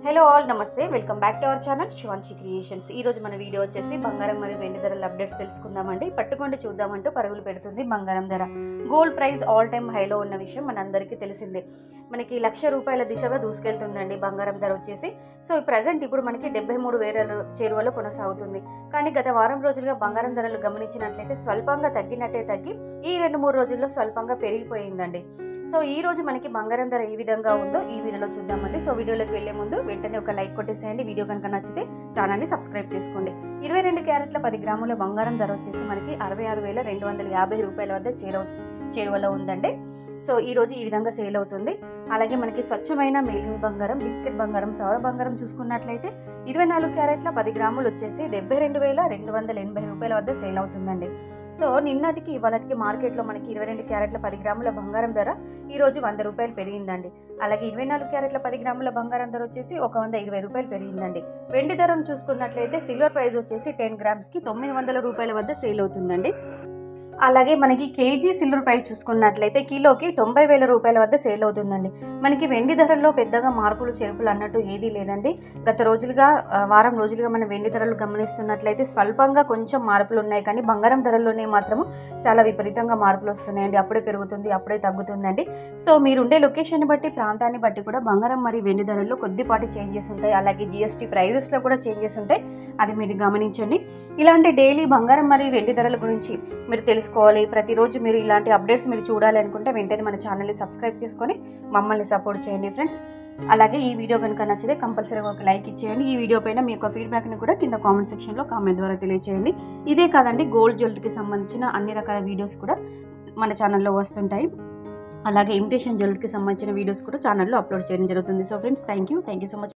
Hello all నమస్తే welcome back to our channel Shivanshi creations. ఈ రోజు మన వీడియో వచ్చేసి బంగారం మరియు వెండి ధరల అప్డేట్స్ తెలుసుకుందామండి. పట్టుకోండి చూద్దామంటూ పరుగులు పెడుతుంది బంగారం ధర. గోల్డ్ ప్రైస్ ఆల్ టైమ్ హైలో ఉన్న విషయం మనందరికీ తెలిసిందే. మనకి ₹1,00,000 దిశగా దూసుకెళ్తుందండి బంగారం ధర వచ్చేసి. సో ప్రజెంట్ ఇప్పుడు మనకి 73,000 చేరువలో కొనసాగుతుంది. కానీ గత వారం రోజులుగా బంగారం ధరలు గమనించినట్లయితే స్వల్పంగా తగ్గినట్టే తగ్గి ఈ 2-3 రోజుల్లో స్వల్పంగా పెరిగిపోయిందండి. సో ఈ రోజు మనకి బంగారం ధర ఏ విధంగా ఉందో ఈ వీడియోలో చూద్దామండి. సో వీడియోలోకి వెళ్లే ముందు వెంటనే ఒక లైక్ కొట్టేసేయండి. వీడియో కనుక నచ్చితే ఛానల్ని సబ్స్క్రైబ్ చేసుకోండి. 22 క్యారెట్ల 10 గ్రాముల బంగారం ధర వచ్చేసి మనకి ₹66,250 వద్ద చేరువలో ఉందండి. సో ఈ రోజు ఈ విధంగా సేల్ అవుతుంది. అలాగే మనకి స్వచ్ఛమైన మేలిమి బంగారం, బిస్కెట్ బంగారం, సవర బంగారం చూసుకున్నట్లయితే 24 క్యారెట్ల 10 గ్రాములు వచ్చేసి ₹72,280 వద్ద సేల్ అవుతుందండి. సో నిన్నటికి ఇవాళకి మార్కెట్లో మనకి 22 క్యారెట్ల 10 గ్రాముల బంగారం ధర ఈరోజు ₹100 పెరిగిందండి. అలాగే 24 క్యారెట్ల 10 గ్రాముల బంగారం ధర వచ్చేసి ₹120 పెరిగిందండి. వెండి ధరను చూసుకున్నట్లయితే సిల్వర్ ప్రైస్ వచ్చేసి 10 గ్రామ్స్కి ₹900 వద్ద సేల్ అవుతుందండి. అలాగే మనకి కేజీ సిల్వర్ ప్రైస్ చూసుకున్నట్లయితే కిలోకి ₹90,000 వద్ద సేల్ అవుతుందండి. మనకి వెండి ధరల్లో పెద్దగా మార్పులు చేర్పులు అన్నట్టు ఏదీ లేదండి. గత వారం రోజులుగా మనం వెండి ధరలు గమనిస్తున్నట్లయితే స్వల్పంగా కొంచెం మార్పులు ఉన్నాయి. కానీ బంగారం ధరల్లోనే మాత్రము చాలా విపరీతంగా మార్పులు వస్తున్నాయండి. అప్పుడే పెరుగుతుంది, అప్పుడే తగ్గుతుందండి. సో మీరుండే లొకేషన్ని బట్టి, ప్రాంతాన్ని బట్టి కూడా బంగారం మరియు వెండి ధరల్లో కొద్దిపాటి చేంజెస్ ఉంటాయి. అలాగే GST ప్రైజెస్లో కూడా చేంజెస్ ఉంటాయి. అది మీరు గమనించండి. ఇలాంటి డైలీ బంగారం మరియు వెండి ధరల గురించి మీరు తెలుసుకోవాలి. ప్రతిరోజు మీరు ఇలాంటి అప్డేట్స్ మీరు చూడాలి అనుకుంటే వెంటనే మన ఛానల్ని సబ్స్క్రైబ్ చేసుకొని మమ్మల్ని సపోర్ట్ చేయండి ఫ్రెండ్స్. అలాగే ఈ వీడియో కనుక నచ్చితే కంపల్సరీగా ఒక లైక్ ఇచ్చేయండి. ఈ వీడియో పైన మీ యొక్క ఫీడ్బ్యాక్ని కూడా కింద కామెంట్ సెక్షన్లో కామెంట్ ద్వారా తెలియజేయండి. ఇదే కాదండి, గోల్డ్ జ్యువెలరీకి సంబంధించిన అన్ని రకాల వీడియోస్ కూడా మన ఛానల్లో వస్తుంటాయి. అలాగే ఇమిటేషన్ జ్యువెలరీకి సంబంధించిన వీడియోస్ కూడా ఛానల్లో అప్లోడ్ చేయడం జరుగుతుంది. So friends, thank you so much.